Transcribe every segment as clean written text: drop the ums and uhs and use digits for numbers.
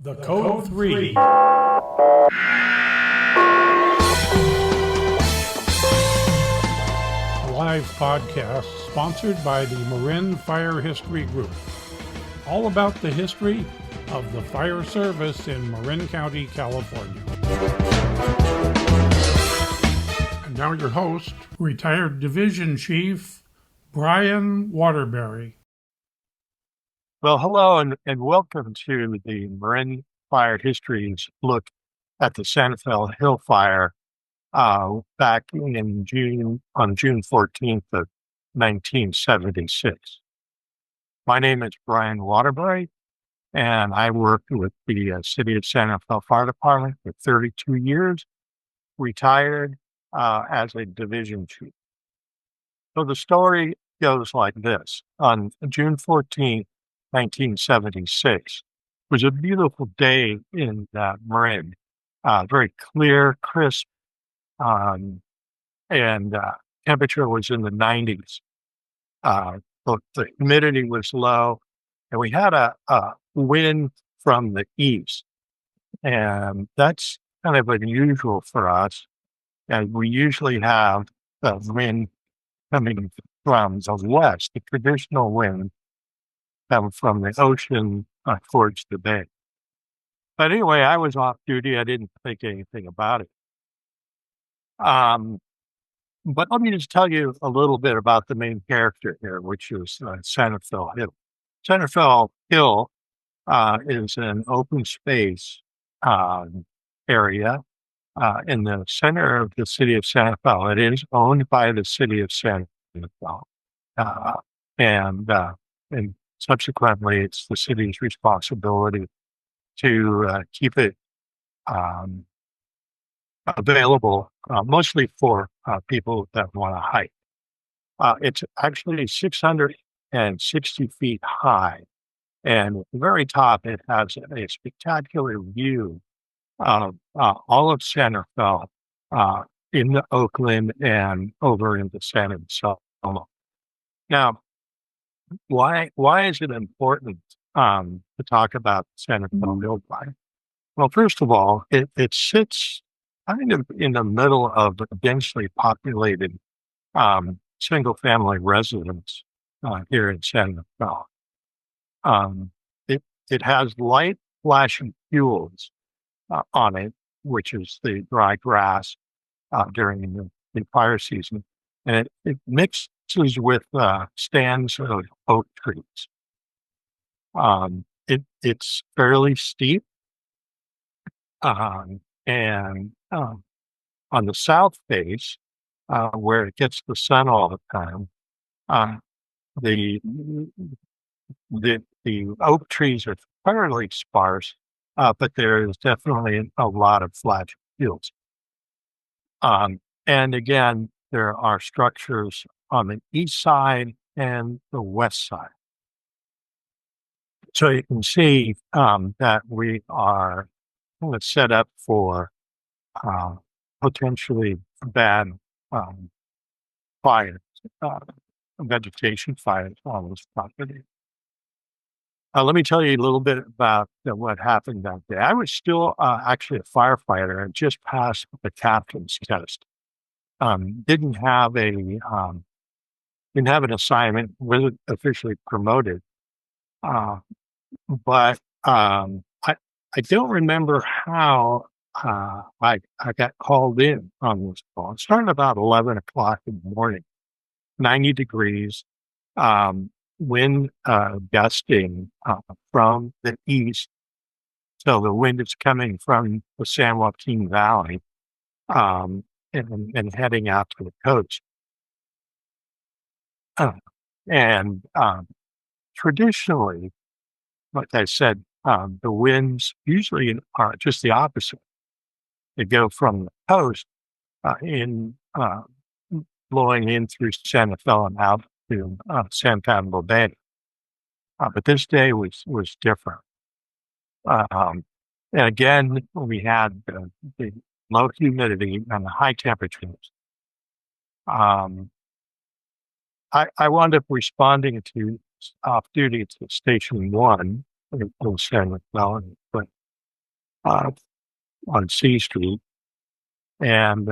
The Code 3. A live podcast sponsored by the Marin Fire History Group. All about the history of the fire service in Marin County, California. And now your host, retired Division Chief Brian Waterbury. Well, hello and welcome to the Marin Fire Histories look at the Santa Fe Hill Fire back in June 14th of 1976. My name is Brian Waterbury, and I worked with the City of Santa Fe Fire Department for 32 years, retired as a division chief. So the story goes like this. On June 14th, 1976, was a beautiful day in Marin, very clear, crisp, and temperature was in the 90s. The humidity was low, and we had a wind from the east, and that's kind of unusual for us. And we usually have the wind coming from the west, the traditional wind come from the ocean towards the bay. But anyway, I was off duty. I didn't think anything about it. But let me just tell you a little bit about the main character here, which is Santa Fe Hill. Santa Fe Hill is an open space area in the center of the city of Santa Fe. It is owned by the city of Santa Fe. And subsequently, it's the city's responsibility to keep it available, mostly for people that want to hike. It's actually 660 feet high, and at the very top, it has a spectacular view of all of Santa Fe in Oakland and over into San Antonio. Now, why is it important to talk about Santa Fe Hill Fire? Well, first of all, it sits kind of in the middle of a densely populated single-family residence here in Santa Fe. It has light flashing fuels on it, which is the dry grass during the fire season, and it mixes with stands of oak trees. It's fairly steep, and on the south face, where it gets the sun all the time, the oak trees are fairly sparse, but there is definitely a lot of flat fields. And again, there are structures on the east side and the west side. So you can see that we are set up for potentially bad fires, vegetation fires on this property. Let me tell you a little bit about what happened that day. I was still actually a firefighter and just passed the captain's test. Didn't have an assignment, wasn't officially promoted, but I don't remember how I got called in on this call. It started about 11 o'clock in the morning, 90 degrees, wind gusting from the east. So the wind is coming from the San Joaquin Valley and heading out to the coast. And traditionally, like I said, the winds usually are just the opposite. They go from the coast blowing in through Santa Fe and out to San Pablo Bay. But this day was different. And again, we had the low humidity and the high temperatures. I wound up responding to off duty to Station 1 in San Rafael, but uh, on C Street, and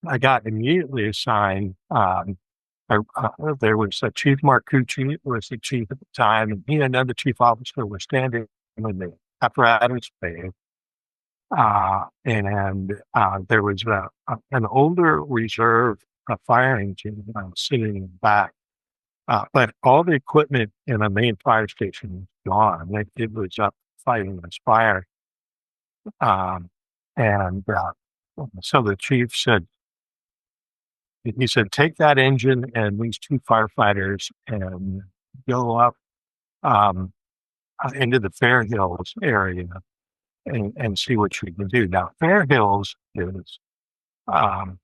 I got immediately assigned. There was Chief Marcucci was the chief at the time, and he and another chief officer were standing in the apparatus bay. And there was an older reserve fire engine sitting in the back. But all the equipment in the main fire station was gone. It was up fighting this fire. Um, and so the chief said, he said, take that engine and these two firefighters and go up um, into the Fair Hills area and see what you can do. Now, Fair Hills is um,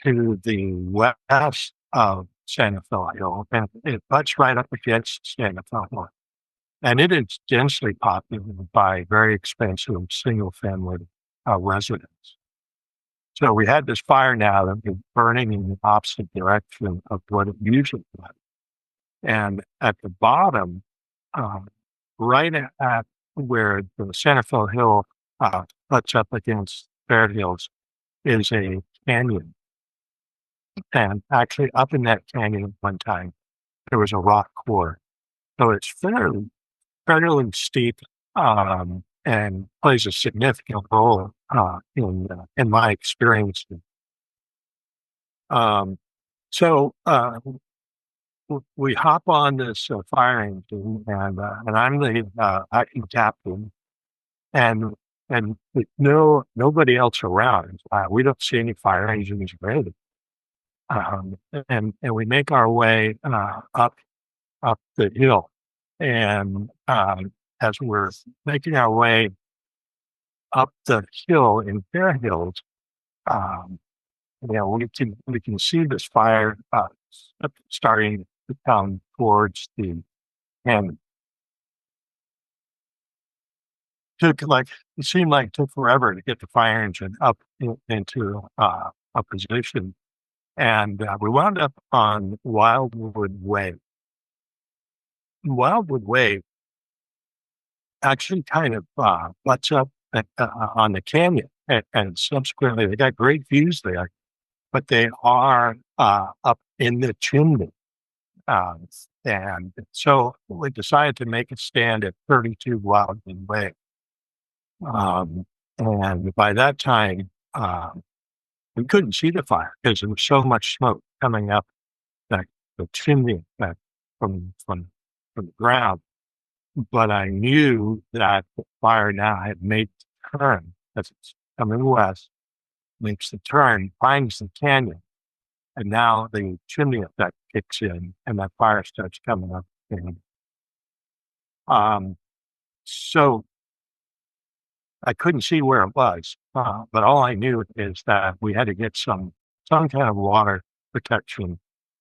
to the west of Santa Fe Hill, and it butts right up against Santa Fe Hill. And it is densely populated by very expensive single-family residents. So we had this fire now that was burning in the opposite direction of what it usually was. And at the bottom, um, right at where the Santa Fe Hill butts up against Fair Hills, is a canyon. And actually, up in that canyon at one time, there was a rock core. So it's fairly steep and plays a significant role in my experience. Um, so we hop on this fire engine, and I'm the acting captain, and with nobody else around. We don't see any fire engines ready. And we make our way up the hill, and as we're making our way up the hill in Fair Hills, um, we can see this fire starting to come towards the end. It seemed like it took forever to get the fire engine up into a position, and we wound up on Wildwood Way. Wildwood Way actually kind of butts up on the canyon, and subsequently they got great views there, but they are up in the chimney. And so we decided to make a stand at 32 Wildwood Way. And by that time, we couldn't see the fire because there was so much smoke coming up that the chimney from the ground. But I knew that the fire now had made the turn as it's coming west, makes the turn, finds the canyon, and now the chimney effect kicks in, and that fire starts coming up. Um, so I couldn't see where it was, but all I knew is that we had to get some kind of water protection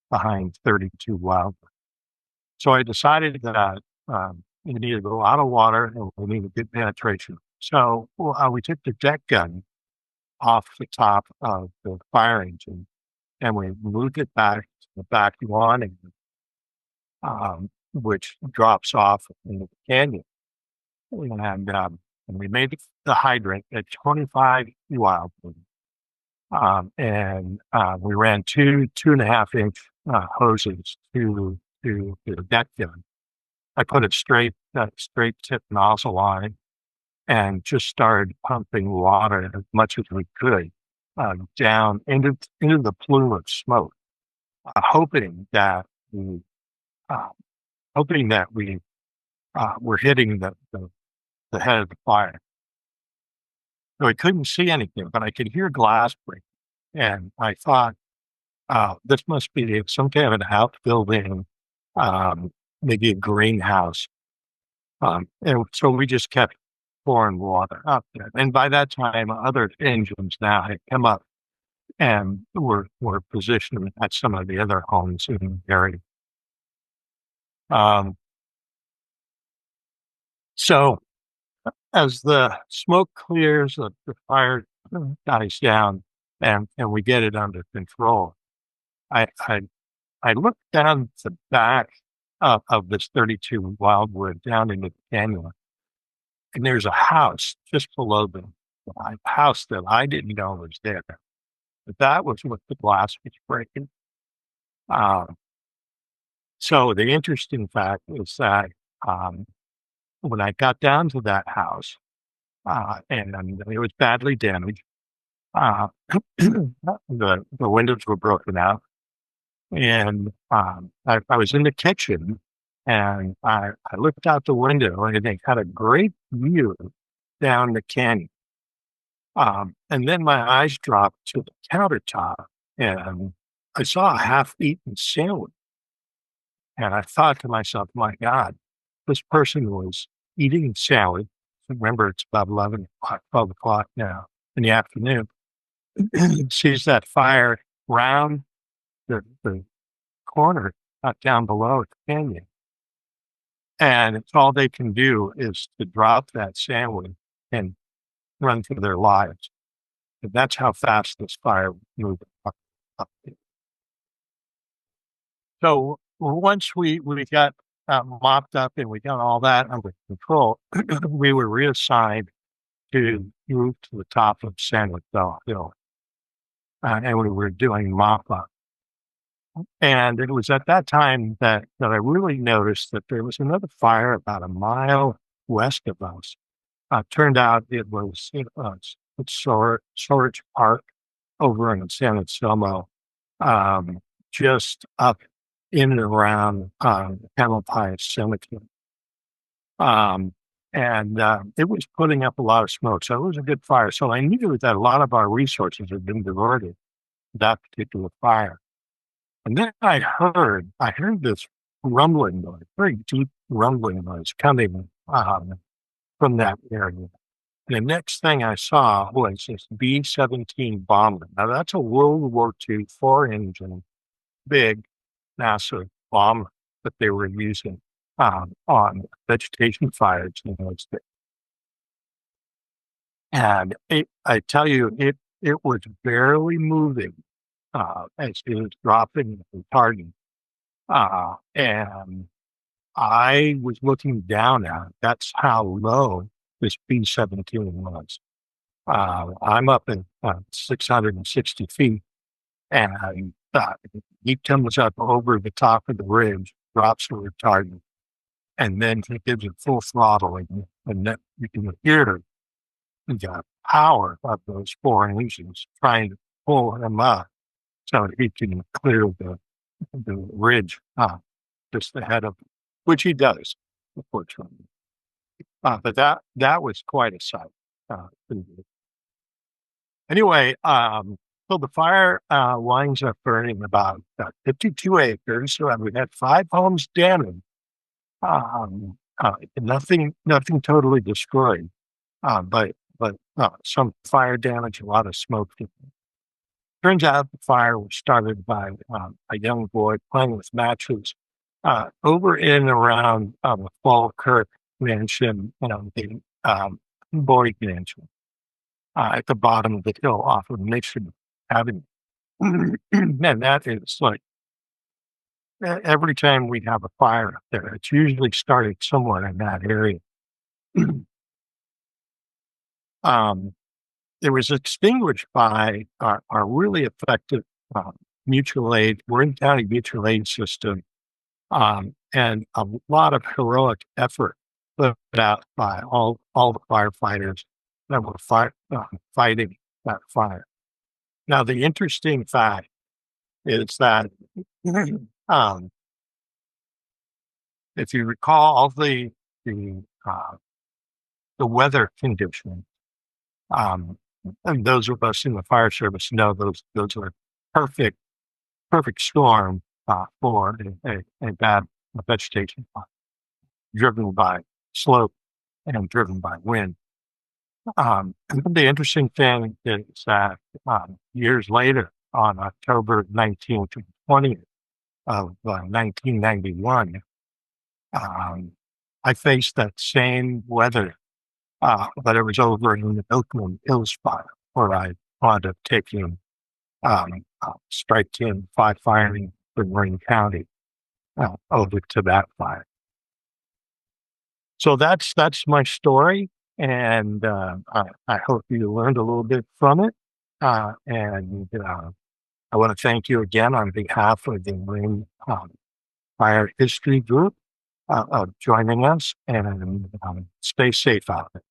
behind 32 Wild. So I decided that we need to go out of water and we need a good penetration. So we took the deck gun off the top of the fire engine and we moved it back to the back lawn, which drops off into the canyon. And we made the hydrant at 25 Wildwood. And we ran 2.5 inch hoses to the deck gun. I put a straight tip nozzle on it and just started pumping water as much as we could down into the plume of smoke, hoping that we were hitting the head of the fire. So I couldn't see anything, but I could hear glass break. And I thought, this must be some kind of an outbuilding, maybe a greenhouse. And so we just kept pouring water up there. And by that time, other engines now had come up and were positioned at some of the other homes in the area. So as the smoke clears, the fire dies down, and we get it under control, I looked down the back of this 32 Wildwood down into the canyon, and there's a house just below the house that I didn't know was there. But that was what the glass was breaking. Um, so the interesting fact is that um, when I got down to that house, and it was badly damaged, uh, the windows were broken out, and I was in the kitchen, and I looked out the window, and it had a great view down the canyon. And then my eyes dropped to the countertop, and I saw a half-eaten sandwich. And I thought to myself, my God, this person was eating salad. Remember, it's about 11 o'clock, 12 o'clock now in the afternoon. Sees that fire round the corner down below at the canyon. And it's all they can do is to drop that sandwich and run for their lives. And that's how fast this fire moved up. So once we got mopped up and we got all that under control, we were reassigned to move to the top of Sandwich Hill, and we were doing mop up. And it was at that time that I really noticed that there was another fire about a mile west of us. Turned out it was Storage Park over in San Anselmo, just up in and around Tamalpais Cemetery. And it was putting up a lot of smoke. So it was a good fire. So I knew that a lot of our resources had been diverted to that particular fire. And then I heard this rumbling noise, very deep rumbling noise coming from that area. The next thing I saw was this B-17 bomber. Now that's a World War II 4-engine, big, massive bomber that they were using on vegetation fires in those days. And I tell you, it was barely moving as it was dropping and targeting. And I was looking down at it. That's how low this B-17 was. I'm up at 660 feet, and he comes up over the top of the ridge, drops the retardant, and then he gives it full throttle, and then you can hear the power of those 4 engines trying to pull him up so he can clear the ridge just ahead of him, which he does, unfortunately. But that was quite a sight. Anyway, so the fire winds up burning about 52 acres. So we had 5 homes damaged. Nothing totally destroyed, but some fire damage, a lot of smoke. Turns out the fire was started by a young boy playing with matches over in and around the Falkirk mansion, the Boyd mansion at the bottom of the hill off of Mission Avenue. And that is like every time we have a fire up there, it's usually started somewhere in that area. It was extinguished by our really effective mutual aid, Marin County mutual aid system, and a lot of heroic effort put out by all the firefighters that were fighting that fire. Now, the interesting fact is that if you recall the weather conditions, and those of us in the fire service know those are perfect storm for a bad vegetation fire, driven by slope and driven by wind. And the interesting thing is that years later, on October 19th and 20th of 1991, I faced that same weather, but it was over in the Oakland Hills fire, where I wound up taking strike team 5 firing from Marin County over to that fire. So that's my story. and I hope you learned a little bit from it. And I want to thank you again on behalf of the Marine Fire History Group of joining us, and stay safe out there.